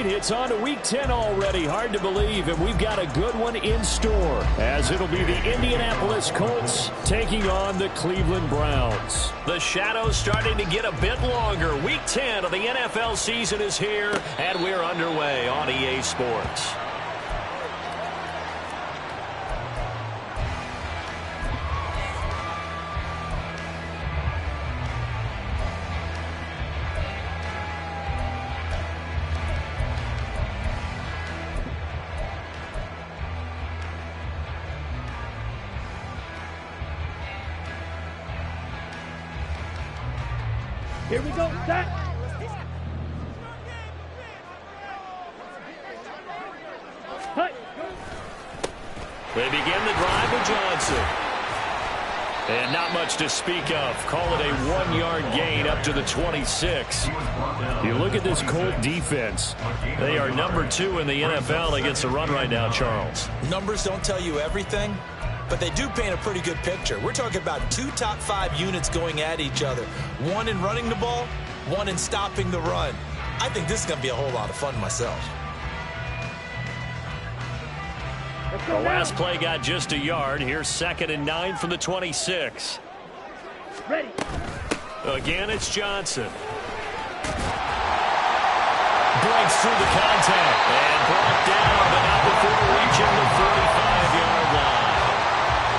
right, it's on to Week 10 already. Hard to believe, and we've got a good one in store, as it'll be the Indianapolis Colts taking on the Cleveland Browns. The shadow's starting to get a bit longer. Week 10 of the NFL season is here, and we're underway on EA Sports. Here we go, set. They begin the drive with Johnson. And not much to speak of. Call it a 1-yard gain up to the 26. You look at this Colt defense. They are number 2 in the NFL against the run right now, Charles. Numbers don't tell you everything, but they do paint a pretty good picture. We're talking about 2 top 5 units going at each other. One in running the ball, one in stopping the run. I think this is going to be a whole lot of fun myself. The last play got just a yard. Here's 2nd and 9 from the 26. Ready. Again, it's Johnson. Breaks through the contact and brought down, but not before reaching the 45-yard line.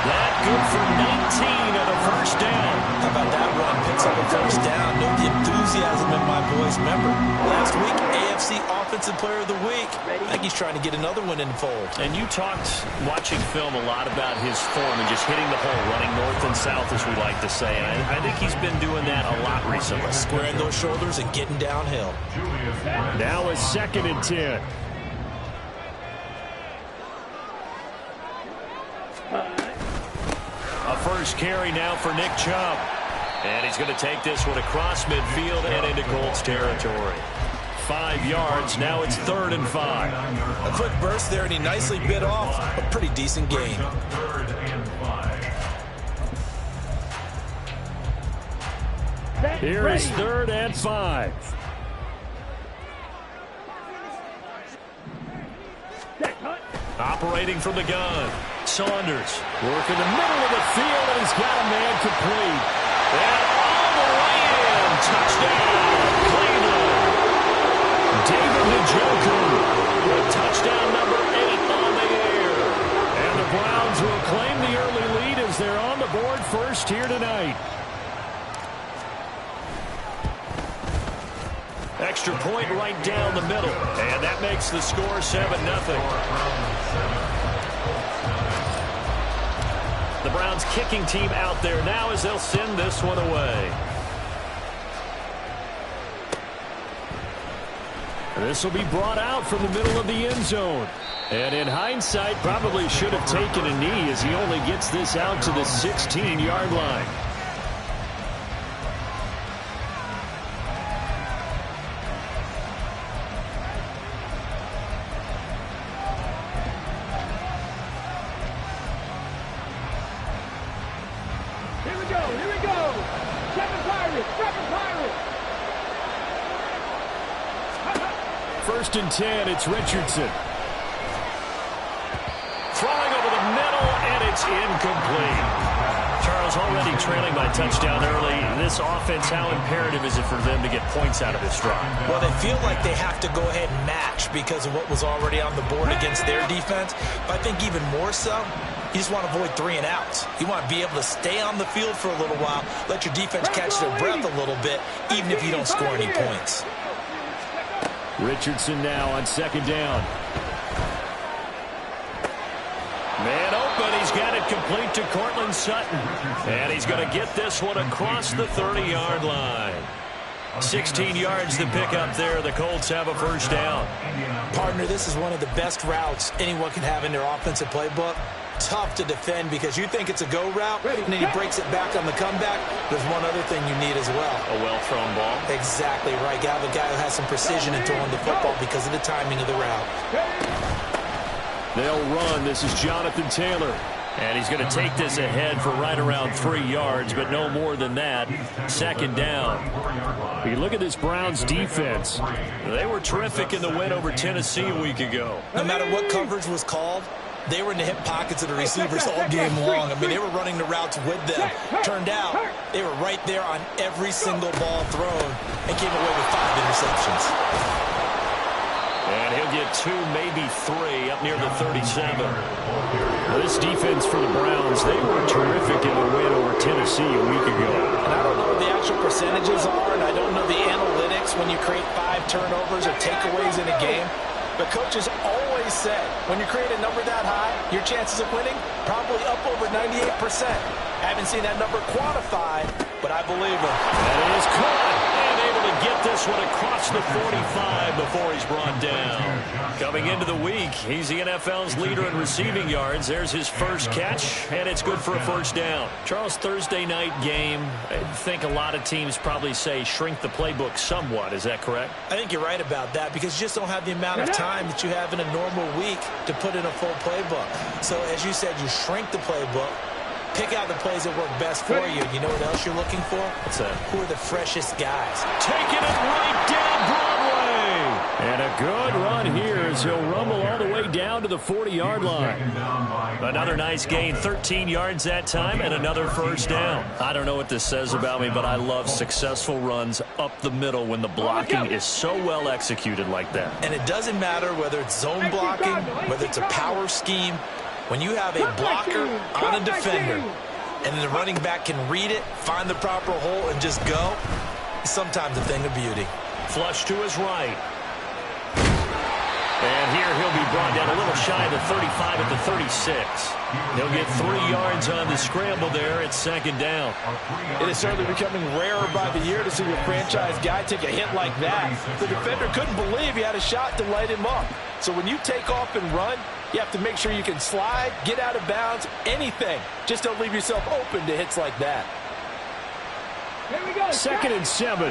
That good for 19 and a first down. How about that run? Picks up a first down. Note the enthusiasm in my voice. Remember, last week, AFC Offensive Player of the Week. I think he's trying to get another one in the fold. And you talked, watching film, a lot about his form and just hitting the hole, running north and south, as we like to say. And I think he's been doing that a lot recently. Squaring those shoulders and getting downhill. Now it's 2nd and 10. A first carry now for Nick Chubb. And he's going to take this one across midfield and into Colts territory. 5 yards. Now it's 3rd and 5. A quick burst there, and he nicely bit off a pretty decent gain. Here is 3rd and 5. Operating from the gun. Saunders working the middle of the field, and he's got a man complete. And all the way in. Touchdown, Cleveland. David Njoku with touchdown number 8 on the air. And the Browns will claim the early lead as they're on the board first here tonight. Extra point right down the middle. And that makes the score 7-0. The Browns kicking team out there now as they'll send this one away. This will be brought out from the middle of the end zone. And in hindsight, probably should have taken a knee as he only gets this out to the 16-yard line. First and 10, it's Richardson. Throwing over the middle, and it's incomplete. Charles, already trailing by touchdown early. This offense, how imperative is it for them to get points out of this drive? Well, they feel like they have to go ahead and match because of what was already on the board against their defense. But I think even more so, you just want to avoid 3 and outs. You want to be able to stay on the field for a little while, let your defense catch their breath a little bit, even if you don't score any points. Richardson now on 2nd down. Man open. He's got it complete to Cortland Sutton. And he's going to get this one across the 30-yard line. 16 yards to pick up there. The Colts have a first down. Partner, this is one of the best routes anyone can have in their offensive playbook. Tough to defend because you think it's a go route, and then he breaks it back on the comeback. There's one other thing you need as well. A well-thrown ball. Exactly right. You have a guy who has some precision in throwing the football because of the timing of the route. They'll run. This is Jonathan Taylor. And he's going to take this ahead for right around 3 yards, but no more than that. Second down. You look at this Browns defense. They were terrific in the win over Tennessee a week ago. No matter what coverage was called, they were in the hip pockets of the receivers all game long. I mean, they were running the routes with them. Turned out, they were right there on every single ball thrown and came away with 5 interceptions. And he'll get 2, maybe 3 up near the 37. Now, this defense for the Browns, they were terrific in the win over Tennessee a week ago. And I don't know what the actual percentages are, and I don't know the analytics when you create 5 turnovers or takeaways in a game. But coaches always said, when you create a number that high, your chances of winning probably up over 98%. I haven't seen that number quantified, but I believe him. That is caught, and able to get this one across the 45 before he's brought down. Coming into the week, he's the NFL's leader in receiving yards. There's his first catch, and it's good for a first down. Charles, Thursday night game, I think a lot of teams probably say shrink the playbook somewhat. Is that correct? I think you're right about that because you just don't have the amount of time that you have in a normal week to put in a full playbook. So, as you said, you shrink the playbook. Pick out the plays that work best for you. You know what else you're looking for? What's that? Who are the freshest guys? Taking it right down Broadway. And a good run here as he'll rumble all the way down to the 40-yard line. Another nice gain, 13 yards that time, and another first down. I don't know what this says about me, but I love successful runs up the middle when the blocking is so well executed like that. And it doesn't matter whether it's zone blocking, whether it's a power scheme. When you have a blocker on a defender and the running back can read it, find the proper hole, and just go, it's sometimes a thing of beauty. Flush to his right. And here he'll be brought down a little shy of the 35 at the 36. He'll get 3 yards on the scramble there at second down. It is certainly becoming rarer by the year to see a franchise guy take a hit like that. The defender couldn't believe he had a shot to light him up. So when you take off and run, you have to make sure you can slide, get out of bounds, anything. Just don't leave yourself open to hits like that. Here we go. 2nd and 7.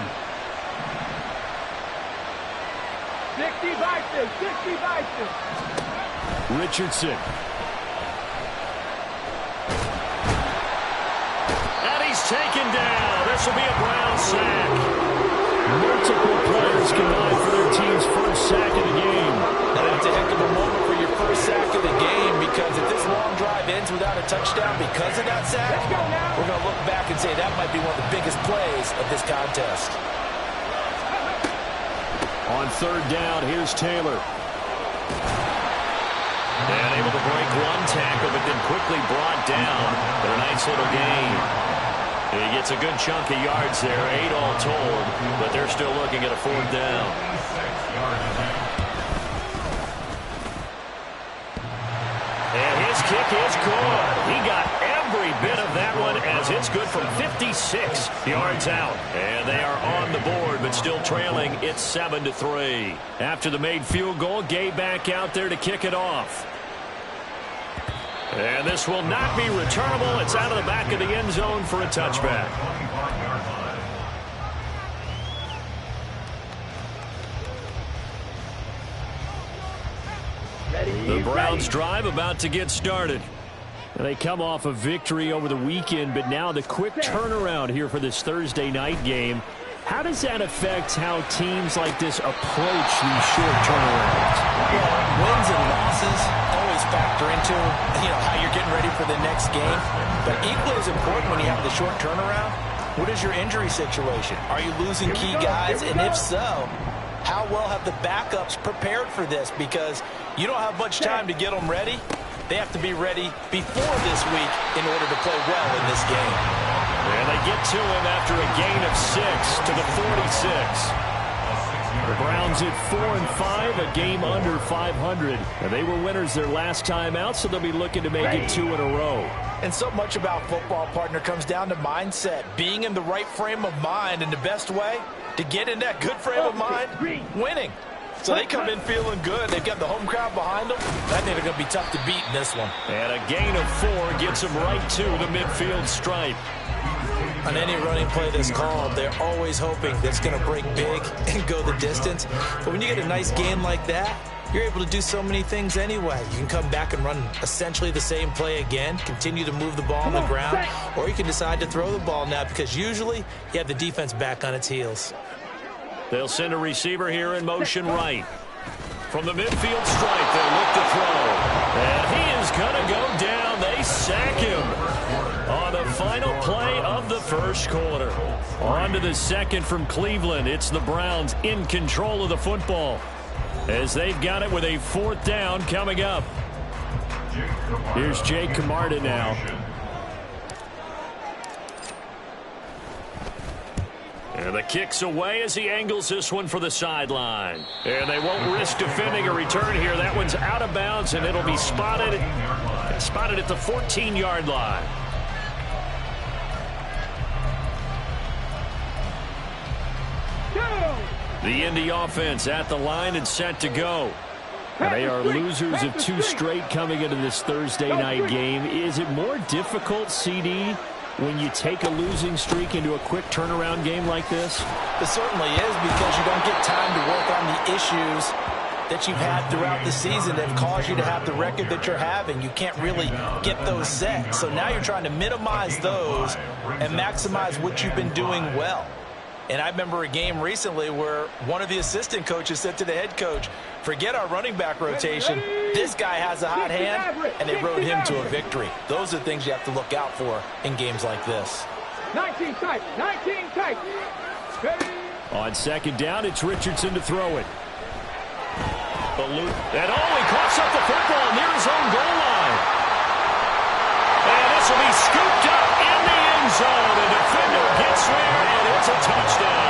60 Vikings, 60 Vikings. Richardson. And he's taken down. This will be a Brown sack. Multiple players combined for their team's first sack of the game. Now that's a heck of a moment for your first sack of the game because if this long drive ends without a touchdown because of that sack, we're going to look back and say that might be one of the biggest plays of this contest. On 3rd down, here's Taylor. And able to break 1 tackle, but then quickly brought down. But a nice little gain. He gets a good chunk of yards there, 8 all told, but they're still looking at a 4th down. And his kick is good. He got every bit of that one as it's good from 56 yards out. And they are on the board, but still trailing. It's 7-3. After the made field goal, Gay back out there to kick it off. And this will not be returnable. It's out of the back of the end zone for a touchback. The Browns drive about to get started. They come off a victory over the weekend, but now the quick turnaround here for this Thursday night game. How does that affect how teams like this approach these short turnarounds? Well, wins and losses always factor into, how you're getting ready for the next game. But equally as important when you have the short turnaround, what is your injury situation? Are you losing key guys? And if so, how well have the backups prepared for this? Because you don't have much time to get them ready. They have to be ready before this week in order to play well in this game. And they get to him after a gain of 6 to the 46. The Browns at 4-5, a game under 500. And they were winners their last time out, so they'll be looking to make it 2 in a row. And so much about football, partner, comes down to mindset. Being in the right frame of mind, and the best way to get in that good frame of mind, winning. So they come in feeling good. They've got the home crowd behind them. I think they're going to be tough to beat in this one. And a gain of 4 gets them right to the midfield stripe. On any running play that's called, they're always hoping that it's going to break big and go the distance. But when you get a nice game like that, you're able to do so many things anyway. You can come back and run essentially the same play again, continue to move the ball on the ground, or you can decide to throw the ball now because usually you have the defense back on its heels. They'll send a receiver here in motion right. From the midfield stripe, they'll look to throw. And he is going to go down. They sack him on the final play of the first quarter. On to the second from Cleveland. It's the Browns in control of the football as they've got it with a 4th down coming up. Here's Jake Camarda now. And the kick's away as he angles this one for the sideline. And they won't risk defending a return here. That one's out of bounds, and it'll be spotted at the 14-yard line. The Indy offense at the line and set to go. And they are losers of 2 straight coming into this Thursday night game. Is it more difficult, CD, when you take a losing streak into a quick turnaround game like this? It certainly is, because you don't get time to work on the issues that you've had throughout the season that have caused you to have the record that you're having. You can't really get those set. So now you're trying to minimize those and maximize what you've been doing well. And I remember a game recently where one of the assistant coaches said to the head coach, forget our running back rotation. This guy has a hot hand, and they rode him to a victory. Those are things you have to look out for in games like this. 19 tight, 19 tight. On second down, it's Richardson to throw it. And he coughs up the football near his own goal line. And this will be scooped up in the end zone. The defender gets there, and it's a touchdown.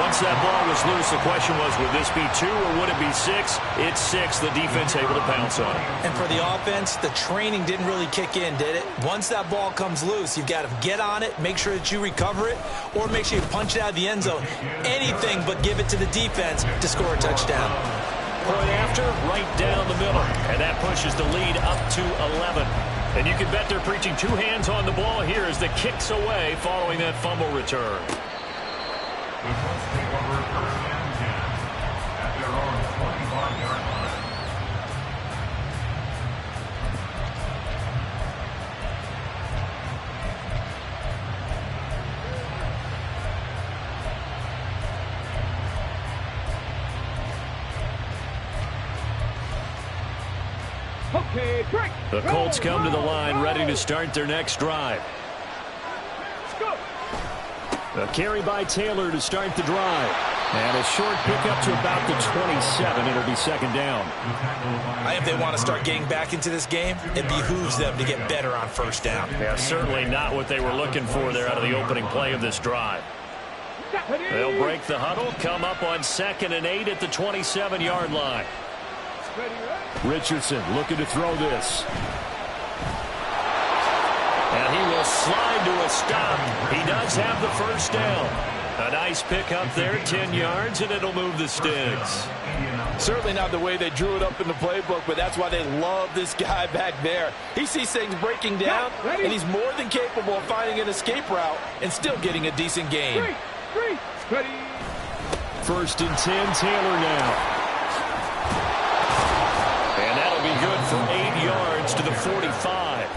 Once that ball was loose, the question was, would this be 2 or would it be 6? It's 6. The defense able to pounce on it. And for the offense, the training didn't really kick in, did it? Once that ball comes loose, you've got to get on it, make sure that you recover it, or make sure you punch it out of the end zone. Anything but give it to the defense to score a touchdown. Point after, right down the middle. And that pushes the lead up to 11. And you can bet they're preaching 2 hands on the ball here as the kick's away following that fumble return. Okay, break. The Colts come to the line ready to start their next drive. A carry by Taylor to start the drive. And a short pickup to about the 27. It'll be second down. If they want to start getting back into this game, it behooves them to get better on first down. Yeah, certainly not what they were looking for there out of the opening play of this drive. They'll break the huddle, come up on 2nd and 8 at the 27-yard line. Richardson looking to throw this. And he will slide to a stop. He does have the first down. A nice pickup there, 10 yards, and it'll move the sticks. Certainly not the way they drew it up in the playbook, but that's why they love this guy back there. He sees things breaking down, and he's more than capable of finding an escape route and still getting a decent gain. 3, 1st and 10, Taylor now. And that'll be good for 8 yards to the 45.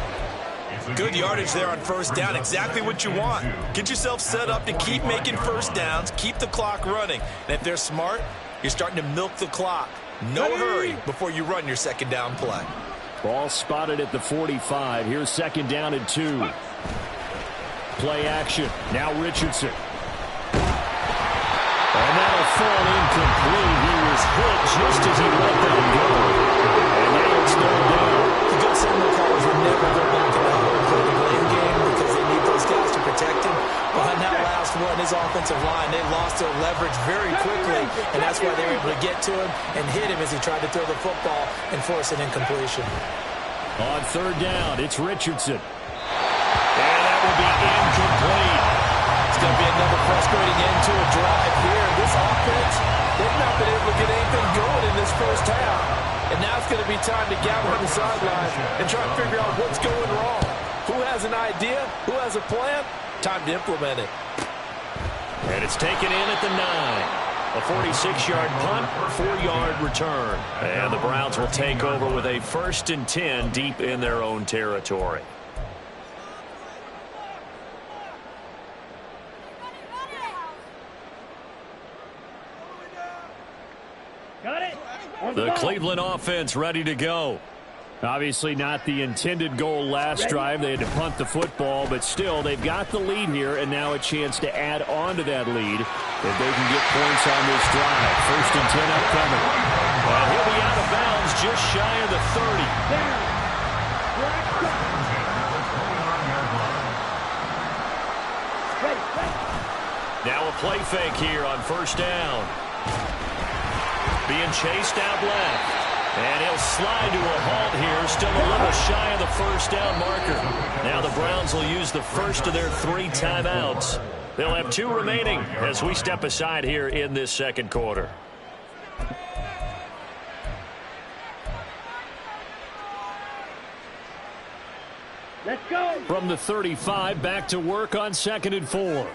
Good yardage there on first down. Exactly what you want. Get yourself set up to keep making first downs, keep the clock running. And if they're smart, you're starting to milk the clock. No hurry before you run your second down play. Ball spotted at the 45. Here's 2nd down and 2. Play action. Now Richardson. And that'll fall incomplete. He was hit just as he let that go. And now it's third down. The good signal callers will never go back to that whole play the blame game because they need those guys to protect him. But on that last one, his offensive line, they lost their leverage very quickly, and that's why they were able to get to him and hit him as he tried to throw the football and force an incompletion. On 3rd down, it's Richardson. And that will be incomplete. It's going to be another frustrating end to a drive here. This offense, they've not been able to get anything going in this first half. And now it's going to be time to gather on the sidelines and try to figure out what's going wrong. Who has an idea? Who has a plan? Time to implement it. And it's taken in at the 9. A 46-yard punt, 4-yard return. And the Browns will take over with a 1st and 10 deep in their own territory. The Cleveland offense ready to go. Obviously not the intended goal last drive. They had to punt the football, but still they've got the lead here, and now a chance to add on to that lead if they can get points on this drive. 1st and 10 upcoming. And he'll be out of bounds just shy of the 30. Now a play fake here on 1st down. Being chased out left. And he'll slide to a halt here, still a little shy of the 1st down marker. Now the Browns will use the first of their 3 timeouts. They'll have 2 remaining as we step aside here in this 2nd quarter. Let's go. From the 35, back to work on 2nd and 4.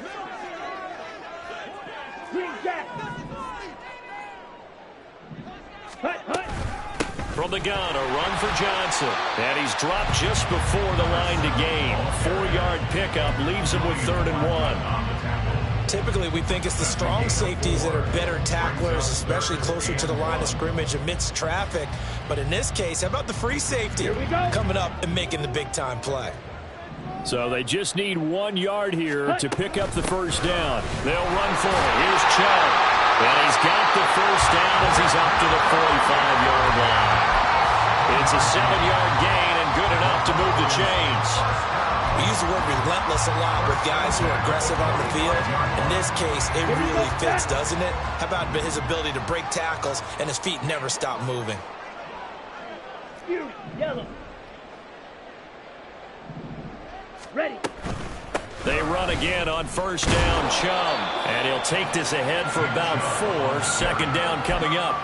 Green Jack. From the gun, a run for Johnson. And he's dropped just before the line to gain. 4-yard pickup leaves him with 3rd and 1. Typically, we think it's the strong safeties that are better tacklers, especially closer to the line of scrimmage amidst traffic. But in this case, how about the free safety coming up and making the big-time play? So they just need 1 yard here to pick up the 1st down. They'll run for it. Here's Chubb. And he's got the 1st down as he's up to the 45-yard line. It's a 7-yard gain and good enough to move the chains. We use the word relentless a lot with guys who are aggressive on the field. In this case, it really fits, doesn't it? How about his ability to break tackles and his feet never stop moving? Yellow. Ready. They run again on 1st down, Chubb. And he'll take this ahead for about 4. 2nd down coming up.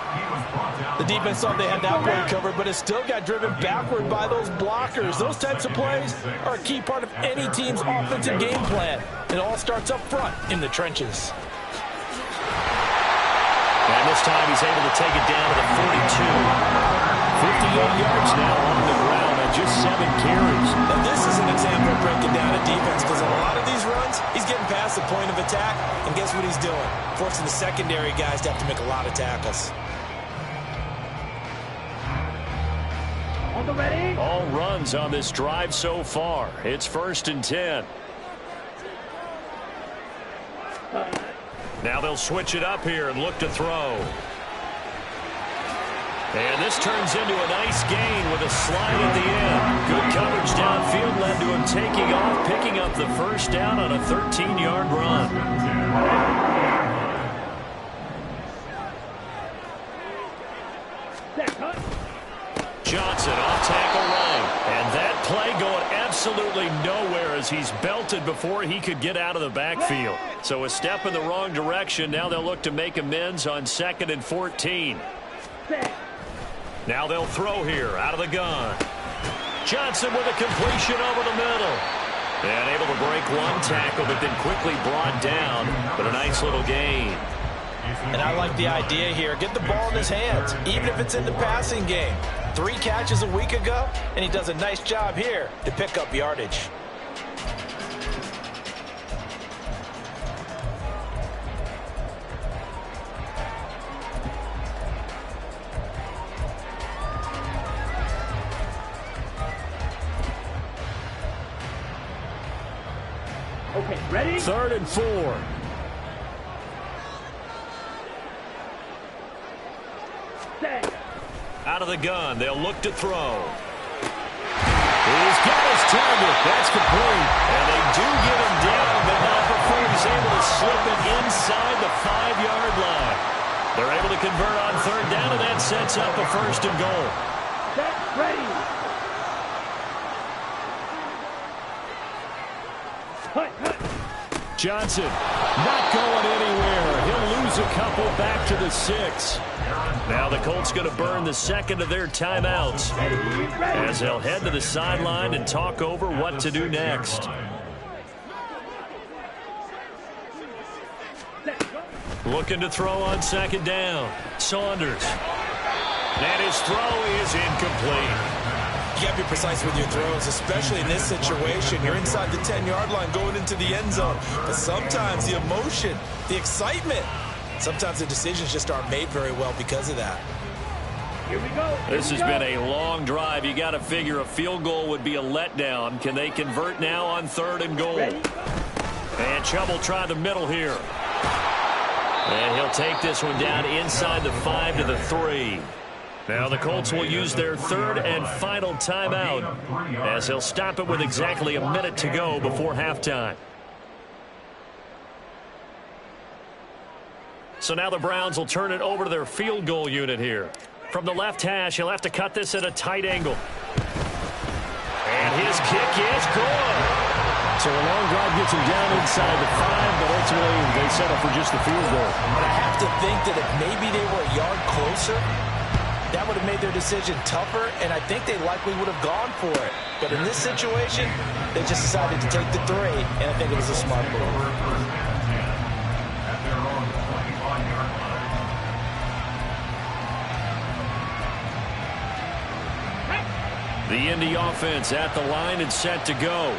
The defense thought they had that play covered, but it still got driven backward by those blockers. Those types of plays are a key part of any team's offensive game plan. It all starts up front in the trenches. And this time he's able to take it down to the 42. 58 yards now on the ground on just 7 carries. Now this is an example of breaking down a defense, because on a lot of these runs, he's getting past the point of attack, and guess what he's doing? Forcing the secondary guys to have to make a lot of tackles. On the ready. All runs on this drive so far. It's 1st and 10. Now they'll switch it up here and look to throw. And this turns into a nice gain with a slide at the end. Good coverage downfield led to him taking off, picking up the 1st down on a 13-yard run. Johnson off tackle right. And that play going absolutely nowhere as he's belted before he could get out of the backfield. So a step in the wrong direction. Now they'll look to make amends on 2nd and 14. Now they'll throw here out of the gun. Johnson with a completion over the middle. And able to break 1 tackle, but then quickly brought down. But a nice little gain. And I like the idea here. Get the ball in his hands, even if it's in the passing game. 3 catches a week ago, and he does a nice job here to pick up yardage. Okay, ready? 3rd and 4. Set. Out of the gun, they'll look to throw. He's got his target. That's complete. And they do get him down, but not before he's able to slip it inside the 5-yard line. They're able to convert on 3rd down, and that sets up a 1st and goal. Set. Ready. Johnson not going anywhere. He'll lose a couple back to the 6. Now the Colts going to burn the 2nd of their timeouts as they'll head to the sideline and talk over what to do next. Looking to throw on second down. Saunders. And his throw is incomplete. You got to be precise with your throws, especially in this situation. You're inside the 10-yard line going into the end zone. But sometimes the emotion, the excitement, sometimes the decisions just aren't made very well because of that. Here we go. This has been a long drive. You got to figure a field goal would be a letdown. Can they convert now on 3rd and goal? And Chubb will try the middle here. And he'll take this one down inside the 5 to the 3. Now the Colts will use their 3rd and final timeout as they'll stop it with exactly a minute to go before halftime. So now the Browns will turn it over to their field goal unit here. From the left hash, he'll have to cut this at a tight angle. And his kick is good. So a long drive gets him down inside the 5, but ultimately they settle for just the field goal. But I have to think that if maybe they were a yard closer, that would have made their decision tougher, and I think they likely would have gone for it. But in this situation, they just decided to take the 3, and I think it was a smart move. The Indy offense at the line and set to go.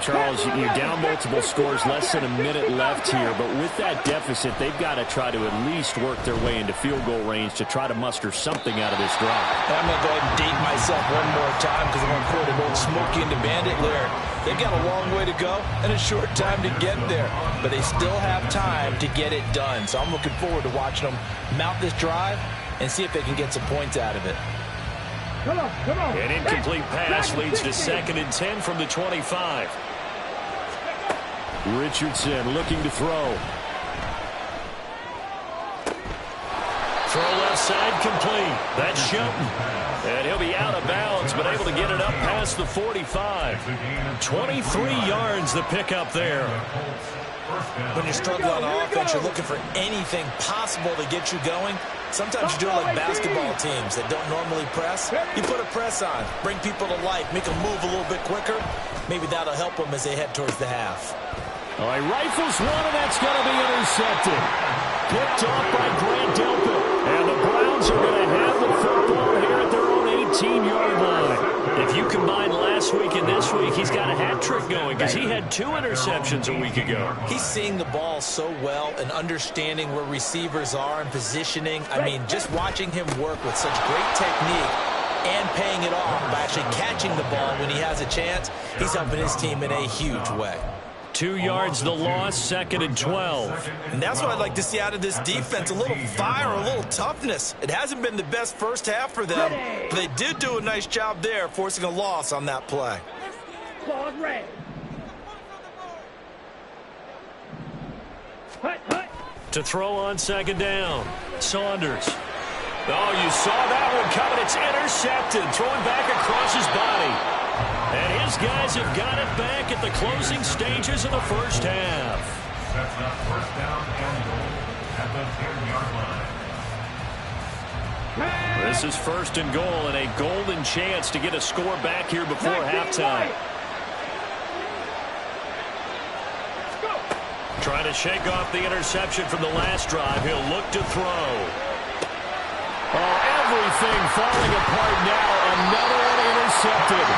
Charles, you're down multiple scores, less than a minute left here, but with that deficit, they've got to try to at least work their way into field goal range to try to muster something out of this drive. I'm going to go ahead and date myself one more time because I'm going to quote an old Smokey and the Bandit lyric. They've got a long way to go and a short time to get there, but they still have time to get it done. So I'm looking forward to watching them mount this drive and see if they can get some points out of it. Come on, come on. An incomplete pass leads to 2nd and 10 from the 25. Richardson looking to throw. Throw left side complete. That's Shelton. And he'll be out of bounds, but able to get it up past the 45. 23 yards the pickup there. When you're struggling on offense, you're looking for anything possible to get you going. Sometimes you do it like basketball teams that don't normally press. You put a press on, bring people to life, make them move a little bit quicker. Maybe that'll help them as they head towards the half. All right, rifles one, and that's going to be intercepted. Picked off by Grant Delpit. And the Browns are going to have the football here at their own 18-yard line. If you combine last week and this week, he's got a hat trick going because he had 2 interceptions a week ago. He's seeing the ball so well and understanding where receivers are and positioning. I mean, just watching him work with such great technique and paying it off by actually catching the ball when he has a chance, he's helping his team in a huge way. 2 yards the loss, 2nd and 12. And that's what I'd like to see out of this defense, a little fire, a little toughness. It hasn't been the best first half for them, but they did do a nice job there, forcing a loss on that play. Claws red. Hut, hut. To throw on 2nd down, Saunders. Oh, you saw that one coming. It's intercepted, throwing back across his body. And his guys have got it back at the closing stages of the first half. That's a first down and goal at the 10-yard line. This is 1st and goal and a golden chance to get a score back here before halftime. Trying to shake off the interception from the last drive. He'll look to throw. Oh, everything falling apart now. Another one intercepted.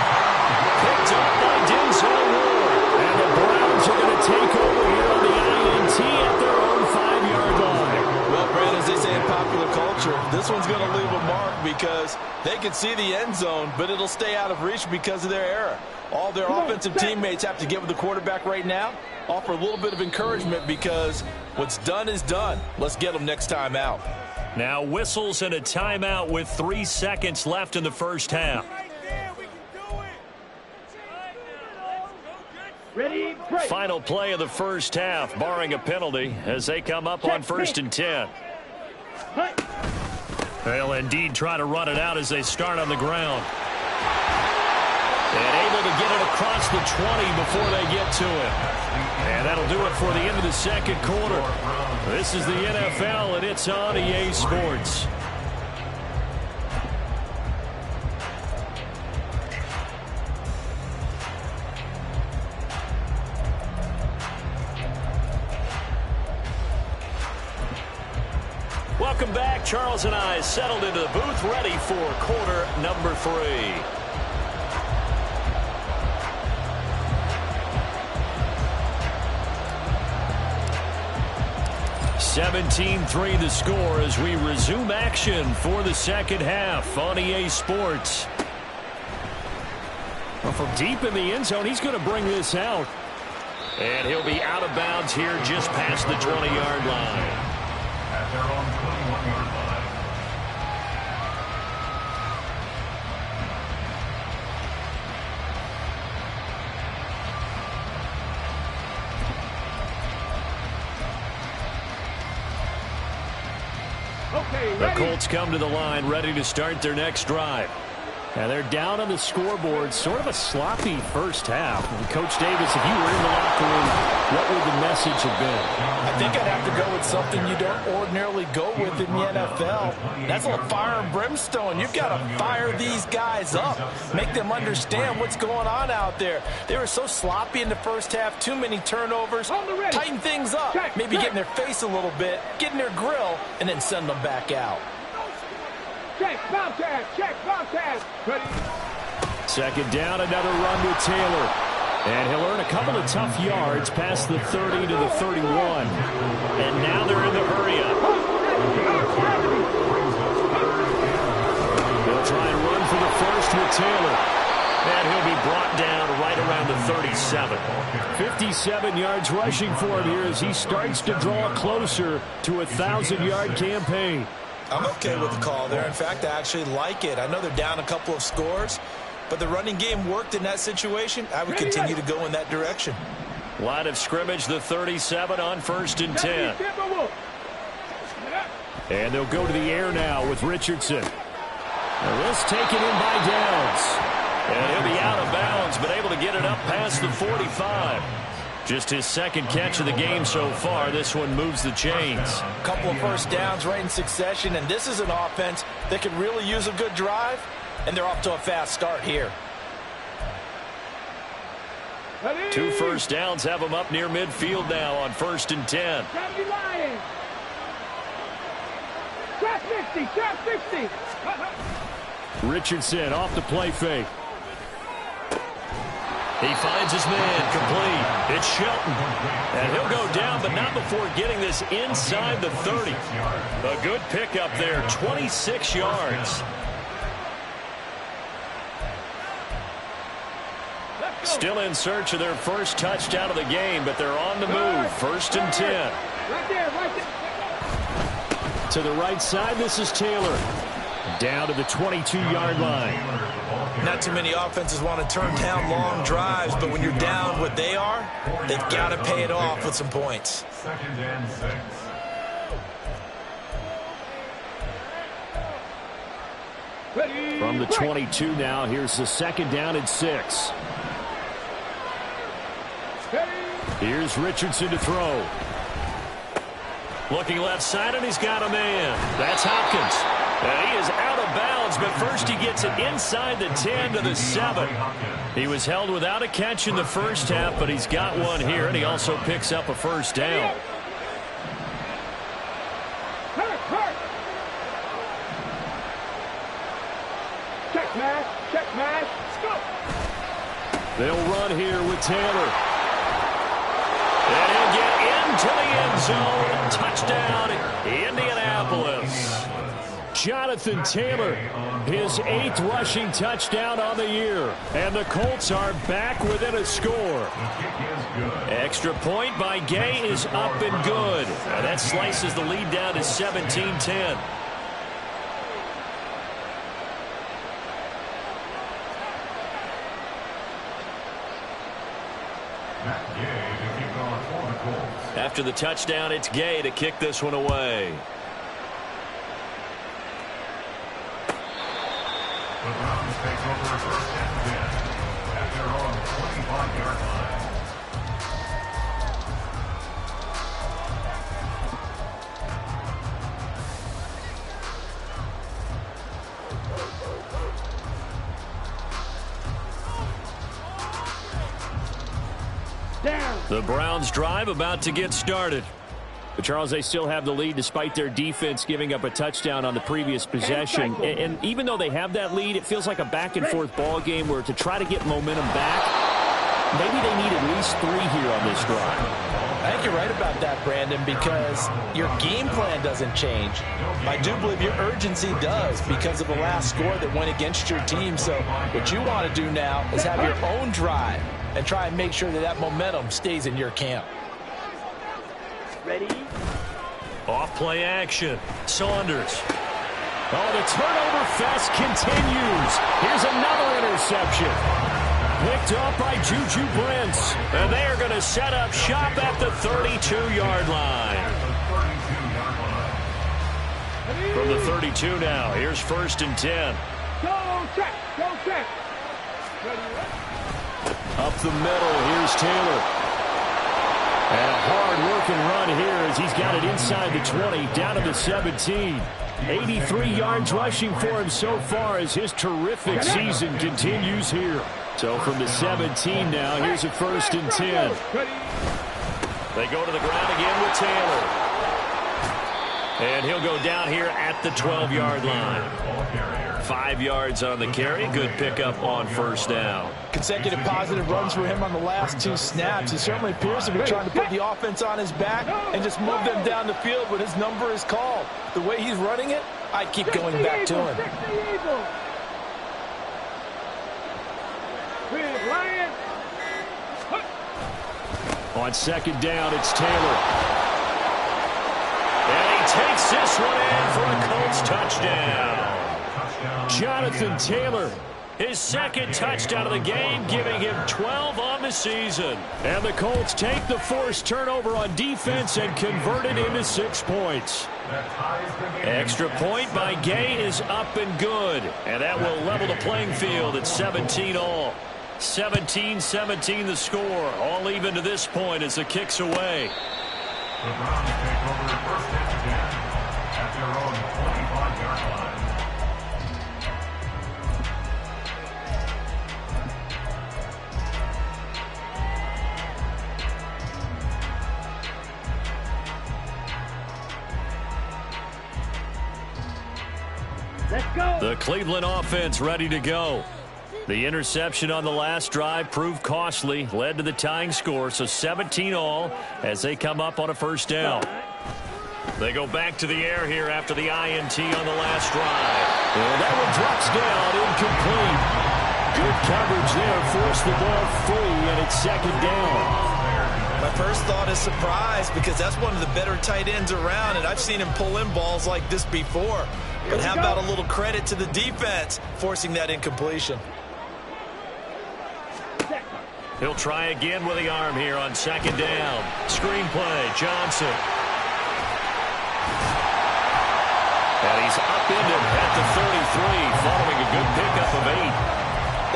Picked up by Denzel Ward. And the Browns are going to take over here on the INT at their own 5-yard line. Well, Brad, as they say in popular culture, this one's going to leave a mark because they can see the end zone, but it'll stay out of reach because of their error. All their offensive teammates have to get with the quarterback right now, offer a little bit of encouragement because what's done is done. Let's get them next time out. Now whistles and a timeout with 3 seconds left in the first half. Ready, break. Final play of the first half, barring a penalty, as they come up on 1st and 10. They'll indeed try to run it out as they start on the ground. And able to get it across the 20 before they get to it. And that'll do it for the end of the second quarter. This is the NFL, and it's on EA Sports. Charles and I settled into the booth, ready for quarter number 3. 17-3 the score as we resume action for the second half on EA Sports. Well, from deep in the end zone, he's going to bring this out. And he'll be out of bounds here just past the 20-yard line. At their own 21-yard line. Okay, The ready? Colts come to the line, ready to start their next drive. And they're down on the scoreboard. Sort of a sloppy first half. And Coach Davis, if you were in the locker room, what would the message have been? I think I'd have to go with something you don't ordinarily go with in the NFL. That's a little fire and brimstone. You've got to fire these guys up. Make them understand what's going on out there. They were so sloppy in the first half. Too many turnovers. Tighten things up. Maybe get in their face a little bit. Get in their grill. And then send them back out. Check, bounce pass, check, bounce pass. Ready? Second down, another run with Taylor. And he'll earn a couple of tough yards past the 30 to the 31. And now they're in the hurry-up. They'll try and run for the first with Taylor. And he'll be brought down right around the 37. 57 yards rushing for him here as he starts to draw closer to a 1,000-yard campaign. I'm okay with the call there. In fact, I actually like it. I know they're down a couple of scores, but the running game worked in that situation. I would continue to go in that direction. Line of scrimmage, the 37 on 1st and 10. And they'll go to the air now with Richardson. And this taken in by Downs. And he'll be out of bounds, but able to get it up past the 45. Just his second catch of the game so far. This one moves the chains. A couple of first downs right in succession, and this is an offense that could really use a good drive, and they're off to a fast start here. 2 first downs have them up near midfield now on 1st and 10. Trap 50, trap 50. Richardson off the play fake. He finds his man complete. It's Shelton. And he'll go down, but not before getting this inside the 30. A good pickup there, 26 yards. Still in search of their first touchdown of the game, but they're on the move. 1st and 10. Right there, right there. To the right side, this is Taylor. Down to the 22-yard line. Not too many offenses want to turn down long drives, but when you're down what they are, they've got to pay it off with some points. 2nd and 6. Ready? From the 22 now, here's the 2nd down and 6. Here's Richardson to throw. Looking left side, and he's got a man. That's Hopkins. And he is out of bounds, but first he gets it inside the 10 to the 7. He was held without a catch in the first half, but he's got one here, and he also picks up a first down. Check smash, check smash. Let's go. They'll run here with Taylor. And he'll get into the end zone. Touchdown, Indianapolis. Jonathan Taylor, his 8th rushing touchdown on the year. And the Colts are back within a score. Extra point by Gay is up and good. And that slices the lead down to 17-10. After the touchdown, it's Gay to kick this one away. The Browns take over 1st and 10 at their own 25-yard line. Down. The Browns drive about to get started. But Charles, they still have the lead despite their defense giving up a touchdown on the previous possession. And even though they have that lead, it feels like a back-and-forth ball game where to try to get momentum back, maybe they need at least 3 here on this drive. I think you're right about that, Brandon, because your game plan doesn't change. I do believe your urgency does because of the last score that went against your team. So what you want to do now is have your own drive and try and make sure that that momentum stays in your camp. Ready? Off play action. Saunders. Oh, the turnover fest continues. Here's another interception. Picked up by Juju Brents. And they are going to set up shop at the 32-yard line. From the 32 now, here's 1st and 10. Go check. Go check. Up the middle, here's Taylor. And a hard-working run here as he's got it inside the 20, down to the 17. 83 yards rushing for him so far as his terrific season continues here. So from the 17 now, here's a 1st and 10. They go to the ground again with Taylor. And he'll go down here at the 12-yard line. 5 yards on the carry. Good pickup on 1st down. Consecutive positive runs for him on the last 2 snaps. He certainly appears to be trying to put the offense on his back and just move them down the field when his number is called. The way he's running it, I keep going back to him. On 2nd down, it's Taylor. And he takes this one in for a Colts touchdown. Jonathan Taylor, his 2nd touchdown of the game, giving him 12 on the season. And the Colts take the forced turnover on defense and convert it into 6 points. Extra point by Gay is up and good. And that will level the playing field at 17 all. 17-17 the score. All even to this point as the kick's away. The Browns take over 1st and 10 at their own 25-yard line. Let's go. The Cleveland offense ready to go. The interception on the last drive proved costly, led to the tying score, so 17 all as they come up on a 1st down. They go back to the air here after the INT on the last drive. And that one drops down, incomplete. Good coverage there, forced the ball free, and it's 2nd down. My first thought is surprise because that's one of the better tight ends around, and I've seen him pull in balls like this before. But how about a little credit to the defense forcing that incompletion? He'll try again with the arm here on 2nd down. Screen play, Johnson. And he's upended at the 33 following a good pickup of 8.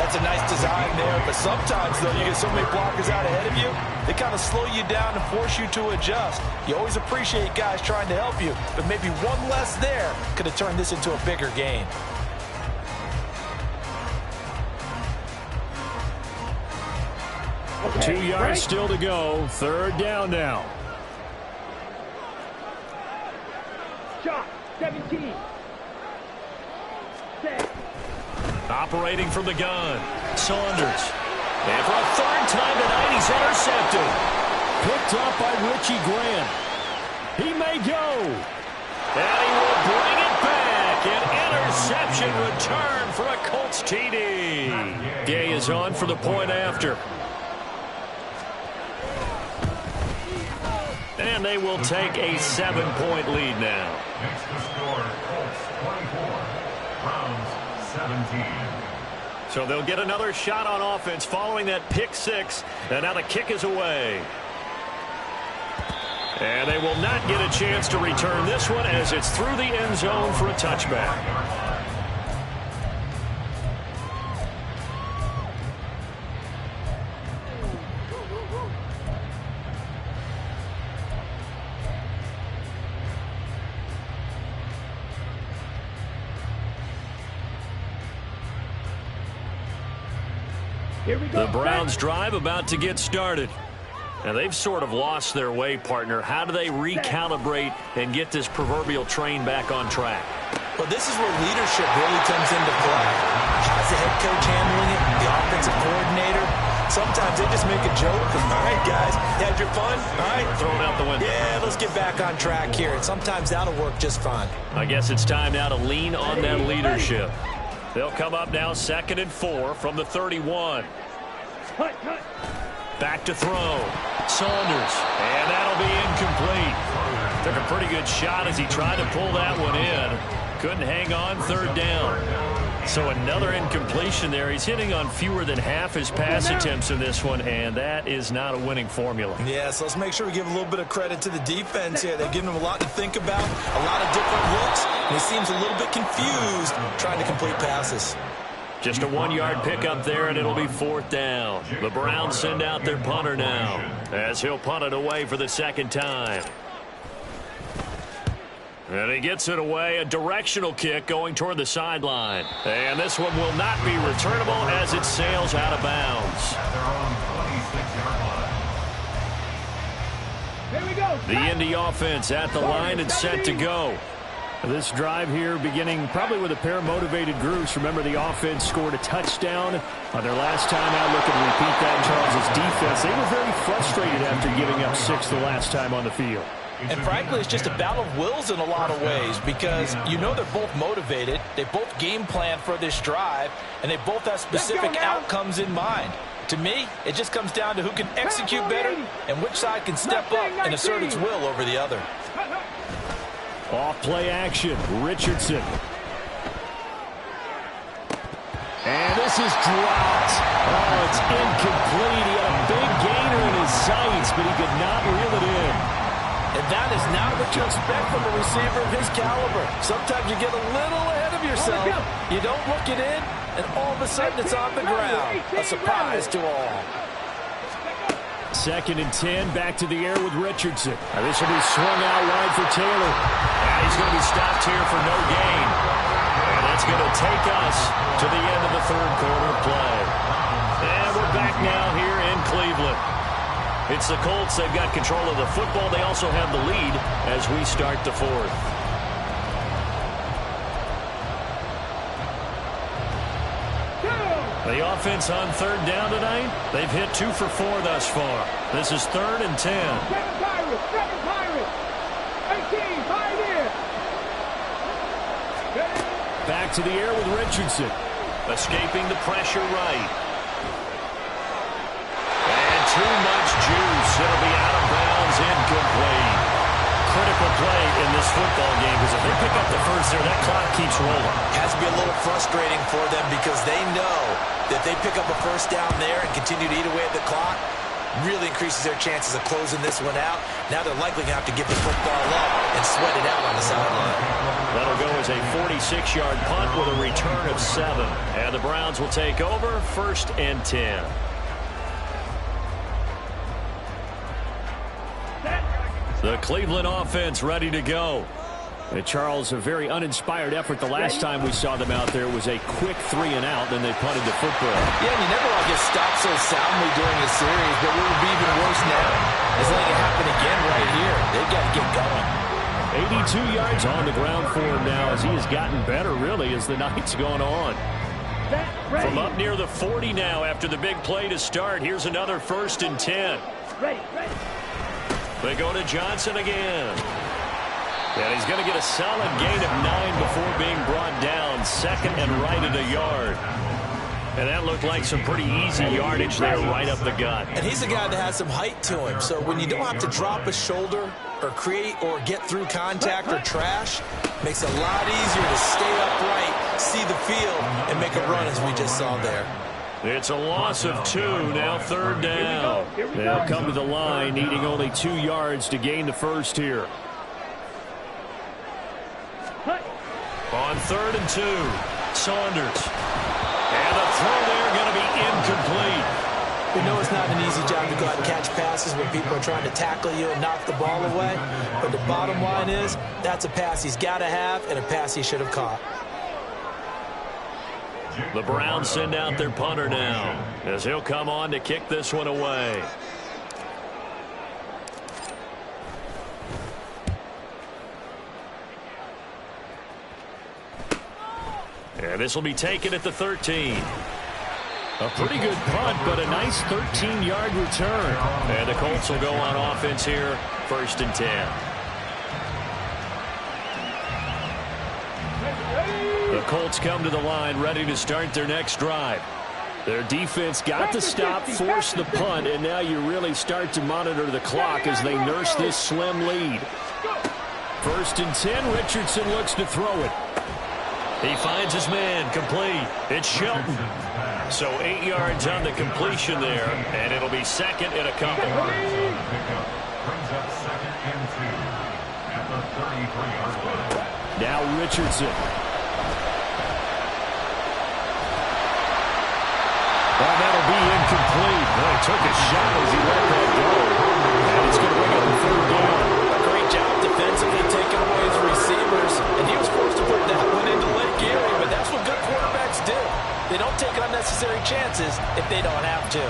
That's a nice design there, but sometimes, though, you get so many blockers out ahead of you, they kind of slow you down and force you to adjust. You always appreciate guys trying to help you, but maybe one less there could have turned this into a bigger game. Okay, 2 yards still to go. 3rd down now. Shot. 17. Set. Operating from the gun. Saunders. And for a 3rd time tonight, he's intercepted. Picked up by Richie Grant. He may go. And he will bring it back. An interception return for a Colts TD. Gay is on for the point after. And they will take a 7-point lead now. Makes the score Colts 24, Browns 17. So they'll get another shot on offense following that pick 6. And now the kick is away. And they will not get a chance to return this one as it's through the end zone for a touchback. Here we go. The Browns drive about to get started. And they've sort of lost their way, partner. How do they recalibrate and get this proverbial train back on track? Well, this is where leadership really comes into play. How's the head coach handling it? The offensive coordinator? Sometimes they just make a joke. All right, guys, you had your fun? All right. Throw it out the window. Yeah, let's get back on track here. And sometimes that'll work just fine. I guess it's time now to lean on that leadership. They'll come up now 2nd and 4 from the 31. Back to throw. Saunders. And that'll be incomplete. Took a pretty good shot as he tried to pull that one in. Couldn't hang on, 3rd down. So another incompletion there. He's hitting on fewer than half his pass attempts in this one, and that is not a winning formula. Yeah, so let's make sure we give a little bit of credit to the defense here. They've given him a lot to think about, a lot of different looks, and he seems a little bit confused trying to complete passes. Just a 1-yard pickup there, and it'll be 4th down. The Browns send out their punter now, as he'll punt it away for the 2nd time. And he gets it away, a directional kick going toward the sideline. And this one will not be returnable as it sails out of bounds. Here we go. The Indy offense at the line and set to go. This drive here beginning probably with a pair of motivated groups. Remember, the offense scored a touchdown on their last time out. Looking to repeat that in Charles' defense. They were very frustrated after giving up 6 the last time on the field. And frankly, it's just a battle of wills in a lot of ways because you know they're both motivated. They both game plan for this drive, and they both have specific outcomes in mind. To me, it just comes down to who can execute better and which side can step up and assert its will over the other. Off play action, Richardson. And this is dropped. Oh, it's incomplete. He had a big gainer in his sights, but he could not reel it in. And that is not what you expect from a receiver of his caliber. Sometimes you get a little ahead of yourself. You don't look it in, and all of a sudden it's on the ground. A surprise to all. 2nd and 10, back to the air with Richardson. Now this will be swung out wide for Taylor. And he's going to be stopped here for no gain. And that's going to take us to the end of the 3rd quarter play. And we're back now here in Cleveland. It's the Colts. They've got control of the football. They also have the lead as we start the 4th. The offense on 3rd down tonight, they've hit 2 for 4 thus far. This is 3rd and 10. 7 Pirates. 18, Pioneer. Back to the air with Richardson. Escaping the pressure right. And too much juice. It'll be out of bounds, incomplete. Critical play in this football game because if they pick up the first there, that clock keeps rolling. Has to be a little frustrating for them because they know that they pick up a first down there and continue to eat away at the clock, really increases their chances of closing this one out. Now they're likely going to have to give the football up and sweat it out on the sideline. That'll go as a 46-yard punt with a return of 7. And the Browns will take over 1st and 10. The Cleveland offense ready to go. And Charles, a very uninspired effort. The last time we saw them out there was a quick 3 and out, then they punted the football. Yeah, and you never want to get stopped so soundly during a series, but what would be even worse now is letting it happen again right here. They've got to get going. 82 yards on the ground for him now as he has gotten better, really, as the night's gone on. From up near the 40 now after the big play to start. Here's another 1st and 10. They go to Johnson again. And he's going to get a solid gain of 9 before being brought down. 2nd and right at a yard. And that looked like some pretty easy yardage there right up the gut. And he's a guy that has some height to him. So when you don't have to drop a shoulder or create or get through contact or trash, makes it a lot easier to stay upright, see the field, and make a run as we just saw there. It's a loss of 2, now 3rd down. They'll come to the line, needing only 2 yards to gain the first here. On 3rd and 2, Saunders. And the throw there going to be incomplete. We know it's not an easy job to go out and catch passes when people are trying to tackle you and knock the ball away. But the bottom line is, that's a pass he's got to have and a pass he should have caught. The Browns send out their punter now as he'll come on to kick this one away. And this will be taken at the 13. A pretty good punt, but a nice 13-yard return. And the Colts will go on offense here, 1st and 10. The Colts come to the line ready to start their next drive. Their defense got the stop, forced the punt, and now you really start to monitor the clock as they nurse this slim lead. 1st and 10, Richardson looks to throw it. He finds his man, complete. It's Shelton. So 8 yards on the completion there, and it'll be 2nd and a couple. Brings up 2nd and 2 at the 33-yard line. Now Richardson. Well, that'll be incomplete. Boy, he took a shot as he let that go. And it's going to bring up a 3rd down. Great job defensively taking away his receivers, and he was forced to put that one into Lake Erie, but that's what good quarterbacks do. They don't take unnecessary chances if they don't have to.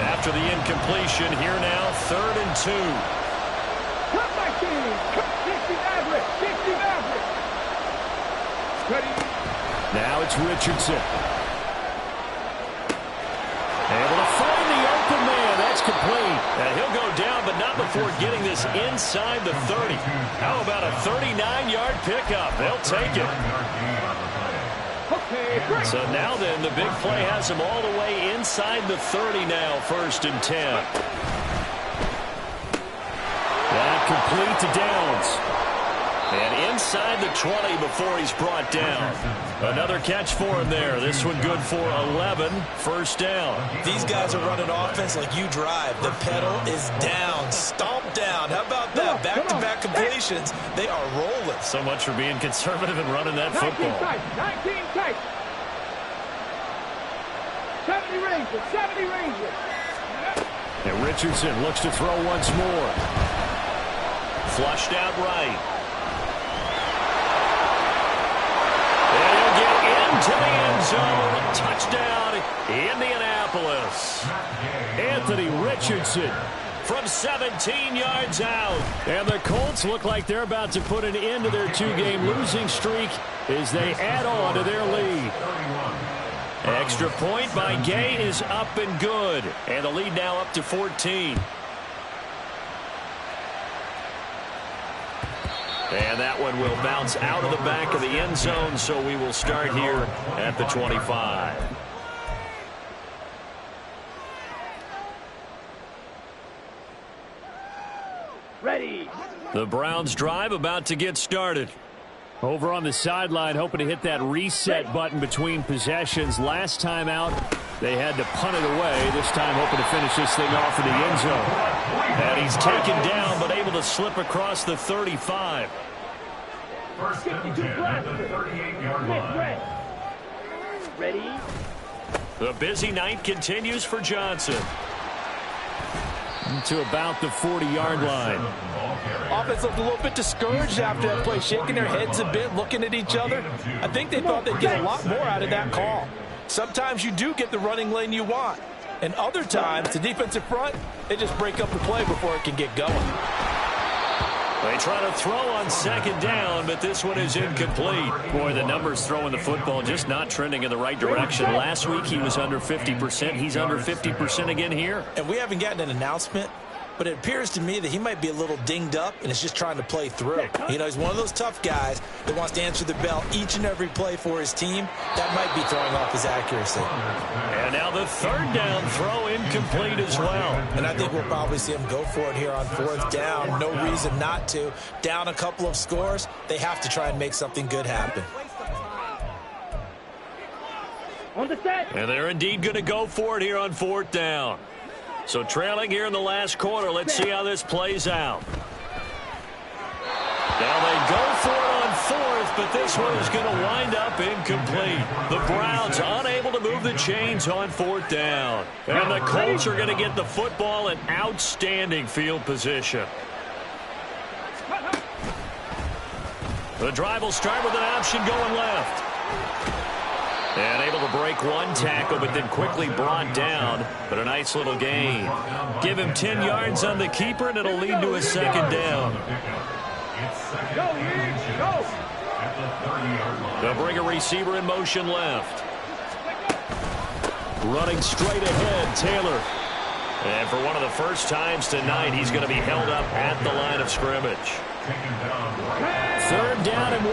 After the incompletion, here now, 3rd and 2. Cut my team. 60 average. 60 average. Ready. Now it's Richardson. Able to find the open man. That's complete. And he'll go down, but not before getting this inside the 30. How about a 39-yard pickup? They'll take it. Okay, great. So now then, the big play has him all the way inside the 30 now, 1st and 10. That complete to Downs. And inside the 20 before he's brought down. Another catch for him there. This one good for 11. 1st down. These guys are running offense like you drive. The pedal is down. Stomp down. How about that? Back-to-back completions. They are rolling. So much for being conservative and running that 19 football. tight. 19 tight. 70 Rangers. 70 Rangers. And Richardson looks to throw once more. Flushed out right. To the end zone. Touchdown, Indianapolis. Anthony Richardson from 17 yards out. And the Colts look like they're about to put an end to their 2-game losing streak as they add on to their lead. Extra point by Gay is up and good. And the lead now up to 14. And that one will bounce out of the back of the end zone, so we will start here at the 25. Ready. The Browns drive about to get started. Over on the sideline, hoping to hit that reset button between possessions. Last time out, they had to punt it away. This time hoping to finish this thing off in the end zone. And he's taken down, but able to slip across the 35. 1st and 10 at the 38-yard line. Ready. The busy night continues for Johnson. To about the 40-yard line. Offense looked a little bit discouraged after that play, shaking their heads a bit, looking at each other. I think they thought they'd get a lot more out of that call. Sometimes you do get the running lane you want. And other times, the defensive front, they just break up the play before it can get going. They try to throw on 2nd down, but this one is incomplete. Boy, the numbers throwing the football just not trending in the right direction. Last week he was under 50%. He's under 50% again here. And we haven't gotten an announcement, but it appears to me that he might be a little dinged up and is just trying to play through. You know, he's one of those tough guys that wants to answer the bell each and every play for his team. That might be throwing off his accuracy. And now the 3rd down throw incomplete as well. And I think we'll probably see him go for it here on 4th down. No reason not to. Down a couple of scores, they have to try and make something good happen. On the set. And they're indeed going to go for it here on 4th down. So trailing here in the last quarter. Let's see how this plays out. Now they go for it on 4th, but this one is going to wind up incomplete. The Browns unable to move the chains on 4th down. And the Colts are going to get the football in outstanding field position. The drive will start with an option going left. And able to break one tackle, but then quickly brought down. But a nice little gain. Give him 10 yards on the keeper, and it'll lead to a second down. They'll bring a receiver in motion left. Running straight ahead, Taylor. And for one of the first times tonight, he's going to be held up at the line of scrimmage. 3rd down and 1.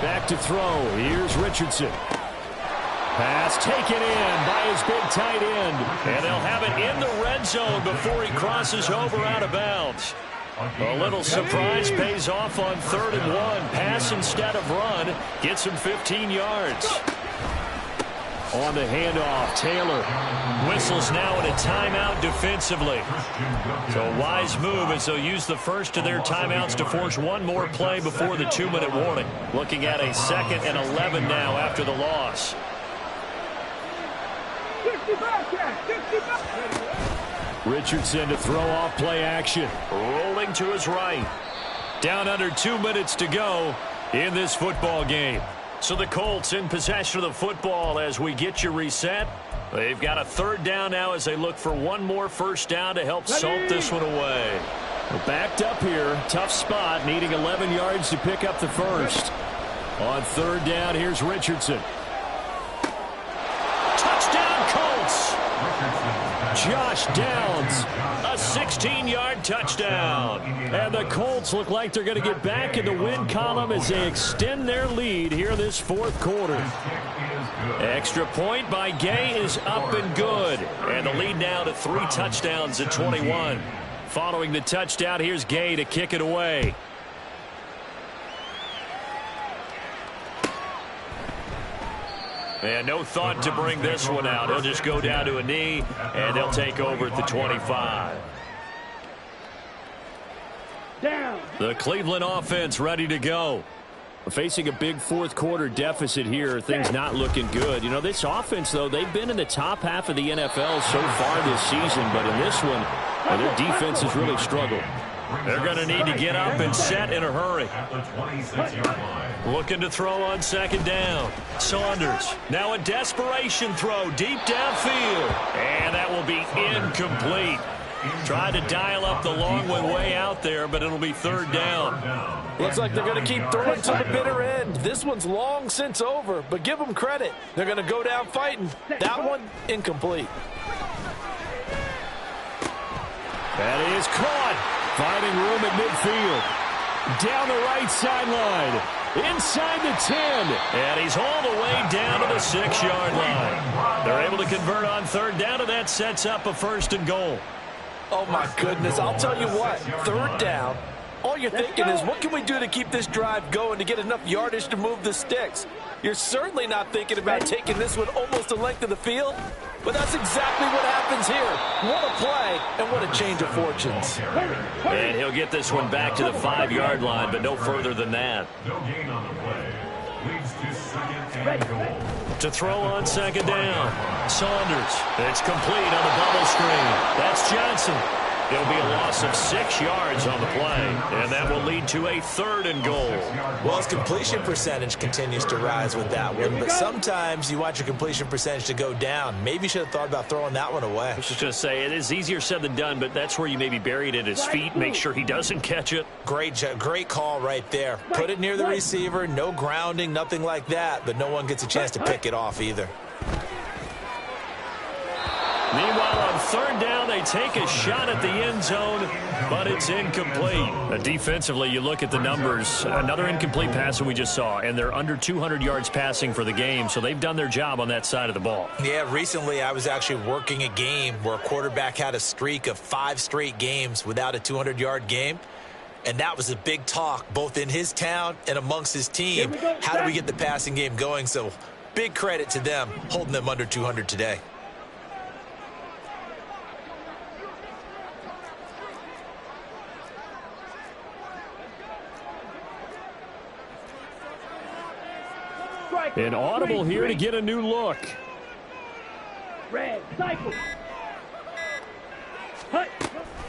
Back to throw. Here's Richardson. Pass taken in by his big tight end. And they'll have it in the red zone before he crosses over out of bounds. A little surprise pays off on 3rd and 1. Pass instead of run. Gets him 15 yards. On the handoff, Taylor whistles now in a timeout defensively. So a wise move as they'll use the first of their timeouts to force one more play before the 2-minute warning. Looking at a 2nd and 11 now after the loss. 65. Richardson to throw off play action. Rolling to his right. Down under 2 minutes to go in this football game. So the Colts in possession of the football as we get you reset. They've got a 3rd down now as they look for one more first down to help salt this one away. We're backed up here. Tough spot, needing 11 yards to pick up the first. On 3rd down, here's Richardson. Touchdown, Colts! Josh Downs, a 16-yard touchdown. And the Colts look like they're going to get back in the win column as they extend their lead here this 4th quarter. Extra point by Gay is up and good. And the lead now to 3 touchdowns at 21. Following the touchdown, here's Gay to kick it away. And no thought to bring this one out. He'll just go down to a knee, and they'll take over at the 25. Down. The Cleveland offense ready to go. Facing a big 4th quarter deficit here, things not looking good. You know, this offense, though, they've been in the top half of the NFL so far this season, but in this one, their defense has really struggled. They're going to need to get up and set in a hurry. Looking to throw on 2nd down. Saunders. Now a desperation throw deep downfield. And that will be incomplete. Tried to dial up the long one way out there, but it'll be 3rd down. Looks like they're going to keep throwing to the bitter end. This one's long since over, but give them credit. They're going to go down fighting. That one, incomplete. That is caught. Finding room at midfield. Down the right sideline. Inside the 10. And he's all the way down to the 6-yard line. They're able to convert on 3rd down, and that sets up a 1st and goal. Oh, my goodness. I'll tell you what. 3rd down. All you're thinking is, what can we do to keep this drive going to get enough yardage to move the sticks? You're certainly not thinking about taking this one almost the length of the field, but that's exactly what happens here. What a play, and what a change of fortunes. And he'll get this one back to the 5-yard line, but no further than that. No gain on the play. Leads to 2nd and goal. To throw on 2nd down. Saunders. It's complete on the bubble screen. That's Johnson. There'll be a loss of 6 yards on the play, and that will lead to a 3rd and goal. Well, his completion percentage continues to rise with that one, but sometimes you want your completion percentage to go down. Maybe you should have thought about throwing that one away. I was just going to say, it is easier said than done, but that's where you maybe bury it at his feet, make sure he doesn't catch it. Great call right there. Put it near the receiver, no grounding, nothing like that, but no one gets a chance to pick it off either. Meanwhile, on 3rd down, they take a shot at the end zone, but it's incomplete. Defensively, you look at the numbers. Another incomplete pass that we just saw, and they're under 200 yards passing for the game, so they've done their job on that side of the ball. Yeah, recently I was actually working a game where a quarterback had a streak of 5 straight games without a 200-yard game, and that was a big talk both in his town and amongst his team. How do we get the passing game going? So big credit to them holding them under 200 today. An audible here to get a new look. Red, cycle.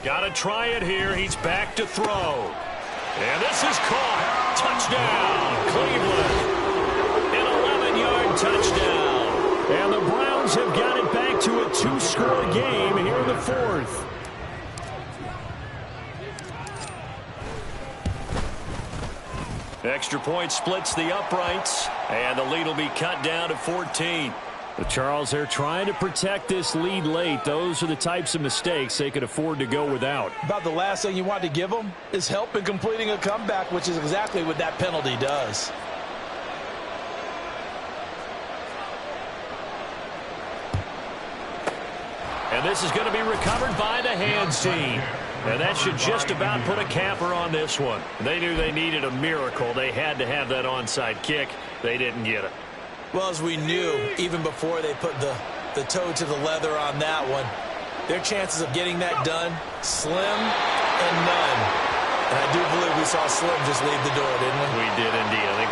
Got to try it here. He's back to throw. And this is caught. Touchdown, Cleveland. An 11-yard touchdown. And the Browns have got it back to a 2-score game here in the fourth. Extra point splits the uprights, and the lead will be cut down to 14. The Charles, they're trying to protect this lead late. Those are the types of mistakes they could afford to go without. About the last thing you want to give them is help in completing a comeback, which is exactly what that penalty does. And this is going to be recovered by the hands team. And that should just about put a capper on this one. They knew they needed a miracle. They had to have that onside kick. They didn't get it. Well, as we knew, even before they put the toe to the leather on that one, their chances of getting that done, slim and none. And I do believe we saw Slim just leave the door, didn't we? We did indeed. I think